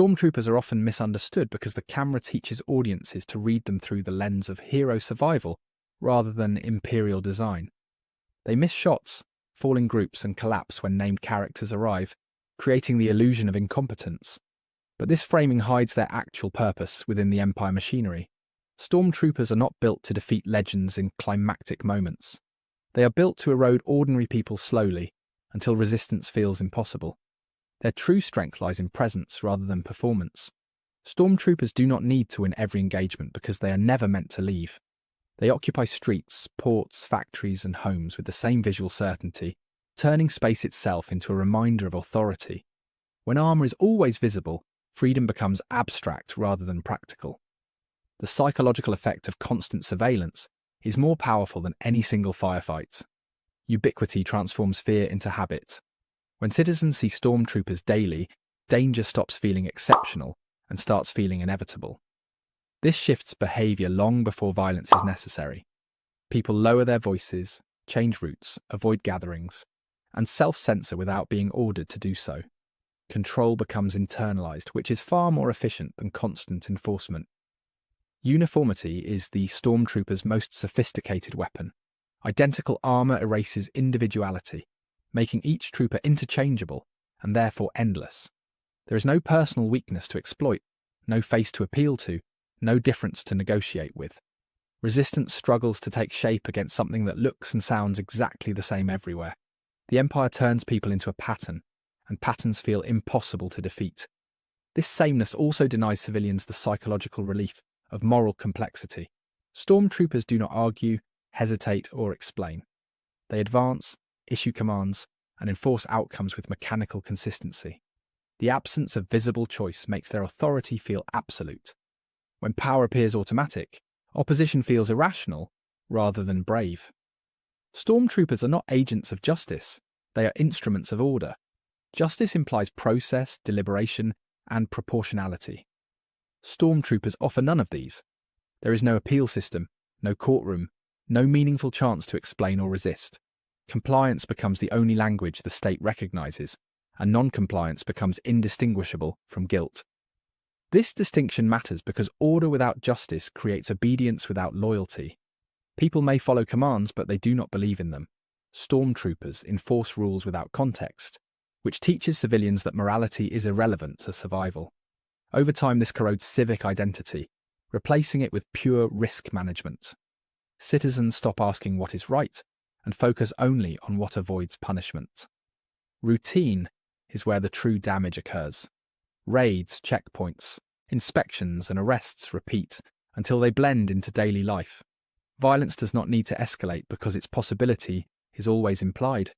Stormtroopers are often misunderstood because the camera teaches audiences to read them through the lens of hero survival rather than imperial design. They miss shots, fall in groups, and collapse when named characters arrive, creating the illusion of incompetence. But this framing hides their actual purpose within the Empire machinery. Stormtroopers are not built to defeat legends in climactic moments. They are built to erode ordinary people slowly, until resistance feels impossible. Their true strength lies in presence rather than performance. Stormtroopers do not need to win every engagement because they are never meant to leave. They occupy streets, ports, factories, and homes with the same visual certainty, turning space itself into a reminder of authority. When armor is always visible, freedom becomes abstract rather than practical. The psychological effect of constant surveillance is more powerful than any single firefight. Ubiquity transforms fear into habit. When citizens see stormtroopers daily, danger stops feeling exceptional and starts feeling inevitable. This shifts behavior long before violence is necessary. People lower their voices, change routes, avoid gatherings, and self-censor without being ordered to do so. Control becomes internalized, which is far more efficient than constant enforcement. Uniformity is the stormtrooper's most sophisticated weapon. Identical armor erases individuality, making each trooper interchangeable and therefore endless. There is no personal weakness to exploit, no face to appeal to, no difference to negotiate with. Resistance struggles to take shape against something that looks and sounds exactly the same everywhere. The Empire turns people into a pattern, and patterns feel impossible to defeat. This sameness also denies civilians the psychological relief of moral complexity. Stormtroopers do not argue, hesitate, or explain. They advance, issue commands, and enforce outcomes with mechanical consistency. The absence of visible choice makes their authority feel absolute. When power appears automatic, opposition feels irrational rather than brave. Stormtroopers are not agents of justice, they are instruments of order. Justice implies process, deliberation, and proportionality. Stormtroopers offer none of these. There is no appeal system, no courtroom, no meaningful chance to explain or resist. Compliance becomes the only language the state recognizes, and non-compliance becomes indistinguishable from guilt. This distinction matters because order without justice creates obedience without loyalty. People may follow commands, but they do not believe in them. Stormtroopers enforce rules without context, which teaches civilians that morality is irrelevant to survival. Over time, this corrodes civic identity, replacing it with pure risk management. Citizens stop asking what is right and focus only on what avoids punishment. Routine is where the true damage occurs. Raids, checkpoints, inspections, and arrests repeat until they blend into daily life. Violence does not need to escalate because its possibility is always implied.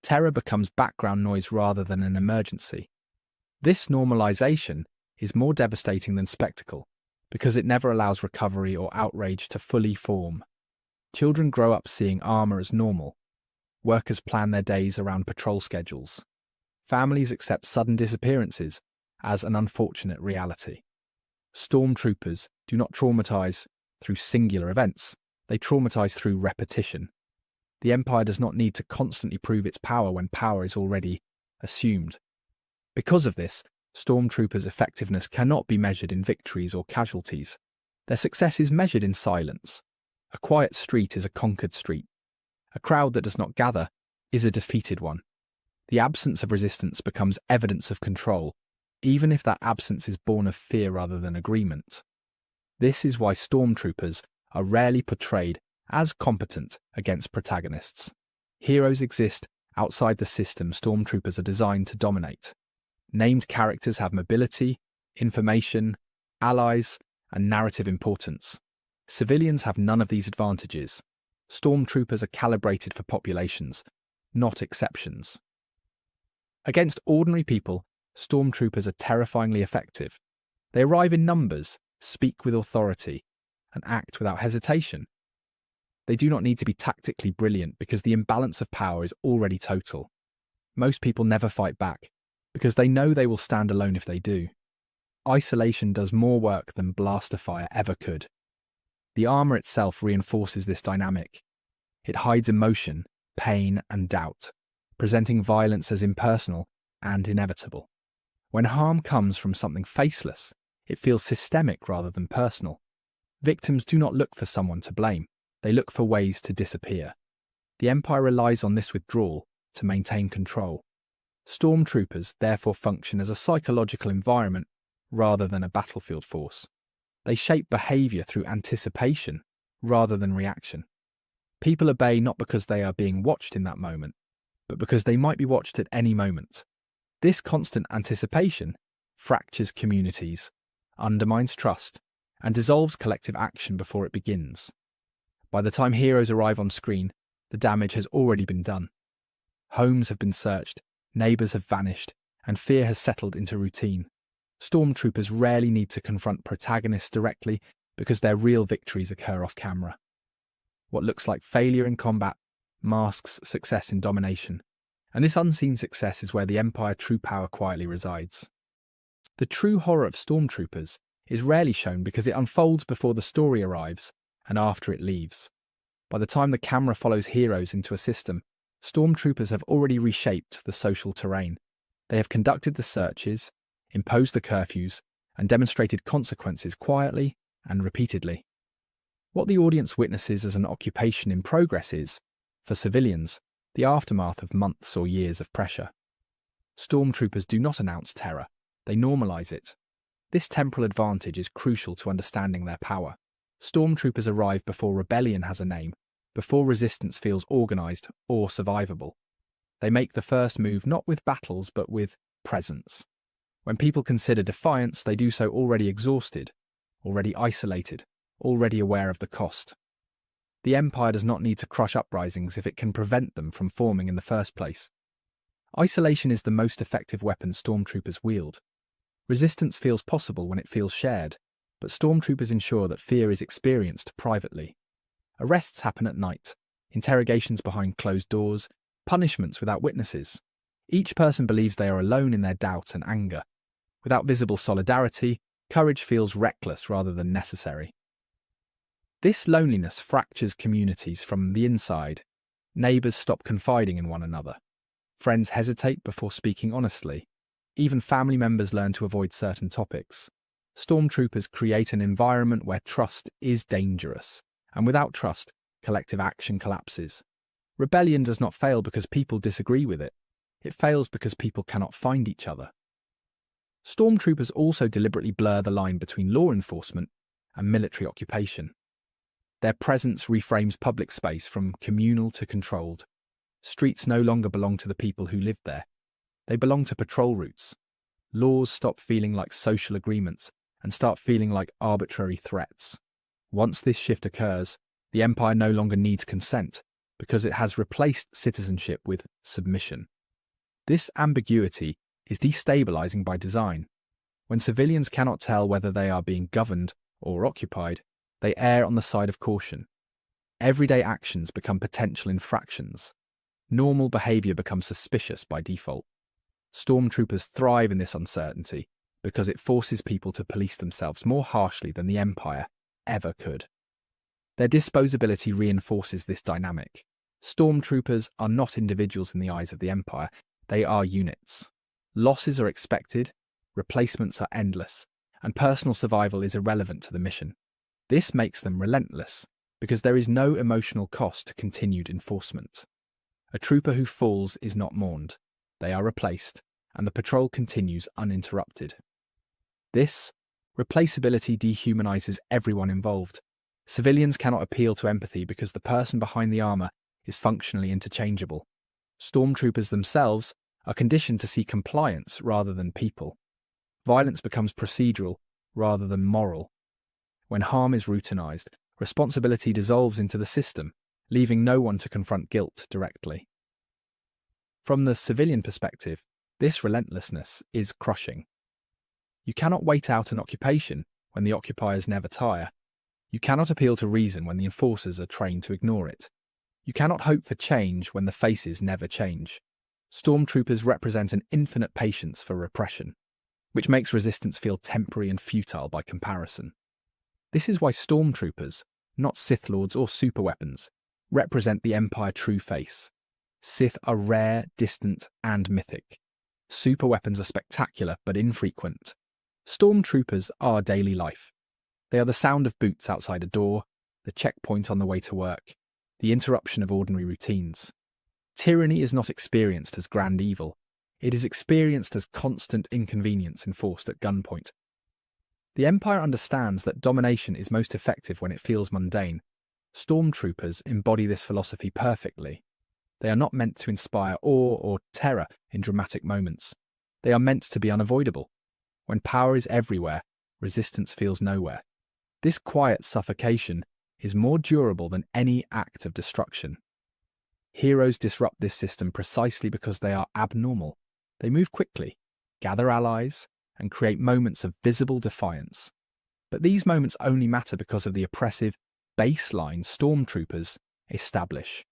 Terror becomes background noise rather than an emergency. This normalization is more devastating than spectacle because it never allows recovery or outrage to fully form. Children grow up seeing armor as normal. Workers plan their days around patrol schedules. Families accept sudden disappearances as an unfortunate reality. Stormtroopers do not traumatize through singular events, they traumatize through repetition. The Empire does not need to constantly prove its power when power is already assumed. Because of this, Stormtroopers' effectiveness cannot be measured in victories or casualties. Their success is measured in silence. A quiet street is a conquered street. A crowd that does not gather is a defeated one. The absence of resistance becomes evidence of control, even if that absence is born of fear rather than agreement. This is why Stormtroopers are rarely portrayed as competent against protagonists. Heroes exist outside the system Stormtroopers are designed to dominate. Named characters have mobility, information, allies, and narrative importance. Civilians have none of these advantages. Stormtroopers are calibrated for populations, not exceptions. Against ordinary people, Stormtroopers are terrifyingly effective. They arrive in numbers, speak with authority, and act without hesitation. They do not need to be tactically brilliant because the imbalance of power is already total. Most people never fight back because they know they will stand alone if they do. Isolation does more work than blaster fire ever could. The armor itself reinforces this dynamic. It hides emotion, pain, and doubt, presenting violence as impersonal and inevitable. When harm comes from something faceless, it feels systemic rather than personal. Victims do not look for someone to blame, they look for ways to disappear. The Empire relies on this withdrawal to maintain control. Stormtroopers therefore function as a psychological environment rather than a battlefield force. They shape behaviour through anticipation rather than reaction. People obey not because they are being watched in that moment, but because they might be watched at any moment. This constant anticipation fractures communities, undermines trust, and dissolves collective action before it begins. By the time heroes arrive on screen, the damage has already been done. Homes have been searched, neighbours have vanished, and fear has settled into routine. Stormtroopers rarely need to confront protagonists directly because their real victories occur off camera. What looks like failure in combat masks success in domination, and this unseen success is where the Empire's true power quietly resides. The true horror of Stormtroopers is rarely shown because it unfolds before the story arrives and after it leaves. By the time the camera follows heroes into a system, Stormtroopers have already reshaped the social terrain. They have conducted the searches, imposed the curfews, and demonstrated consequences quietly and repeatedly. What the audience witnesses as an occupation in progress is, for civilians, the aftermath of months or years of pressure. Stormtroopers do not announce terror, they normalise it. This temporal advantage is crucial to understanding their power. Stormtroopers arrive before rebellion has a name, before resistance feels organised or survivable. They make the first move not with battles but with presence. When people consider defiance, they do so already exhausted, already isolated, already aware of the cost. The Empire does not need to crush uprisings if it can prevent them from forming in the first place. Isolation is the most effective weapon Stormtroopers wield. Resistance feels possible when it feels shared, but Stormtroopers ensure that fear is experienced privately. Arrests happen at night, interrogations behind closed doors, punishments without witnesses. Each person believes they are alone in their doubt and anger. Without visible solidarity, courage feels reckless rather than necessary. This loneliness fractures communities from the inside. Neighbours stop confiding in one another. Friends hesitate before speaking honestly. Even family members learn to avoid certain topics. Stormtroopers create an environment where trust is dangerous, and without trust, collective action collapses. Rebellion does not fail because people disagree with it. It fails because people cannot find each other. Stormtroopers also deliberately blur the line between law enforcement and military occupation. Their presence reframes public space from communal to controlled. Streets no longer belong to the people who live there. They belong to patrol routes. Laws stop feeling like social agreements and start feeling like arbitrary threats. Once this shift occurs, the Empire no longer needs consent because it has replaced citizenship with submission. This ambiguity is destabilizing by design. When civilians cannot tell whether they are being governed or occupied, they err on the side of caution. Everyday actions become potential infractions. Normal behaviour becomes suspicious by default. Stormtroopers thrive in this uncertainty because it forces people to police themselves more harshly than the Empire ever could. Their disposability reinforces this dynamic. Stormtroopers are not individuals in the eyes of the Empire, they are units. Losses are expected, replacements are endless, and personal survival is irrelevant to the mission. This makes them relentless, because there is no emotional cost to continued enforcement. A trooper who falls is not mourned. They are replaced, and the patrol continues uninterrupted. This replaceability dehumanizes everyone involved. Civilians cannot appeal to empathy because the person behind the armor is functionally interchangeable. Stormtroopers themselves are conditioned to see compliance rather than people. Violence becomes procedural rather than moral. When harm is routinized, responsibility dissolves into the system, leaving no one to confront guilt directly. From the civilian perspective, this relentlessness is crushing. You cannot wait out an occupation when the occupiers never tire. You cannot appeal to reason when the enforcers are trained to ignore it. You cannot hope for change when the faces never change. Stormtroopers represent an infinite patience for repression, which makes resistance feel temporary and futile by comparison. This is why Stormtroopers, not Sith Lords or superweapons, represent the Empire's true face. Sith are rare, distant, and mythic. Superweapons are spectacular but infrequent. Stormtroopers are daily life. They are the sound of boots outside a door, the checkpoint on the way to work, the interruption of ordinary routines. Tyranny is not experienced as grand evil. It is experienced as constant inconvenience enforced at gunpoint. The Empire understands that domination is most effective when it feels mundane. Stormtroopers embody this philosophy perfectly. They are not meant to inspire awe or terror in dramatic moments. They are meant to be unavoidable. When power is everywhere, resistance feels nowhere. This quiet suffocation is more durable than any act of destruction. Heroes disrupt this system precisely because they are abnormal. They move quickly, gather allies, and create moments of visible defiance. But these moments only matter because of the oppressive baseline stormtroopers establish.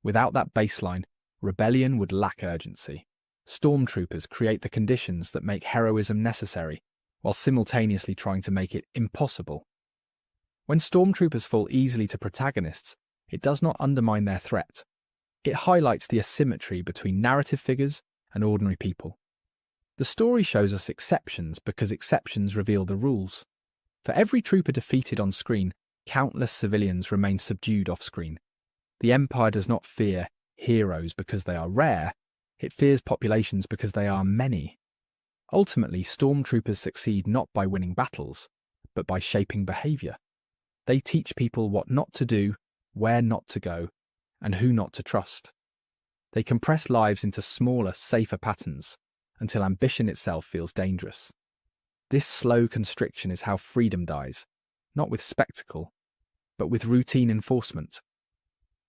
Without that baseline, rebellion would lack urgency. Stormtroopers create the conditions that make heroism necessary, while simultaneously trying to make it impossible. When stormtroopers fall easily to protagonists, it does not undermine their threat. It highlights the asymmetry between narrative figures and ordinary people. The story shows us exceptions because exceptions reveal the rules. For every trooper defeated on screen, countless civilians remain subdued off-screen. The Empire does not fear heroes because they are rare, it fears populations because they are many. Ultimately, stormtroopers succeed not by winning battles, but by shaping behaviour. They teach people what not to do, where not to go, and who not to trust. They compress lives into smaller, safer patterns, until ambition itself feels dangerous. This slow constriction is how freedom dies, not with spectacle, but with routine enforcement.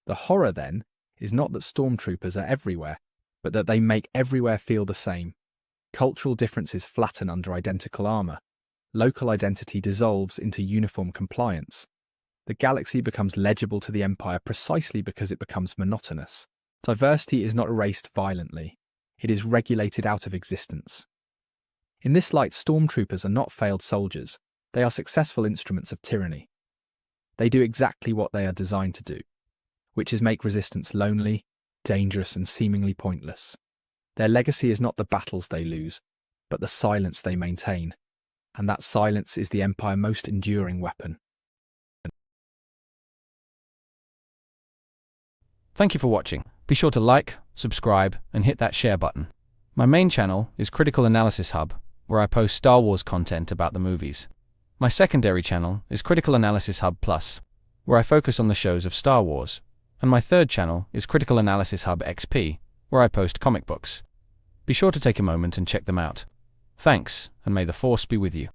The horror, then, is not that stormtroopers are everywhere, but that they make everywhere feel the same. Cultural differences flatten under identical armour. Local identity dissolves into uniform compliance. The galaxy becomes legible to the Empire precisely because it becomes monotonous. Diversity is not erased violently. It is regulated out of existence. In this light, stormtroopers are not failed soldiers. They are successful instruments of tyranny. They do exactly what they are designed to do, which is make resistance lonely, dangerous, and seemingly pointless. Their legacy is not the battles they lose, but the silence they maintain. And that silence is the Empire's most enduring weapon. Thank you for watching. Be sure to like, subscribe, and hit that share button. My main channel is Critical Analysis Hub, where I post Star Wars content about the movies. My secondary channel is Critical Analysis Hub Plus, where I focus on the shows of Star Wars. And my third channel is Critical Analysis Hub XP, where I post comic books. Be sure to take a moment and check them out. Thanks, and may the Force be with you.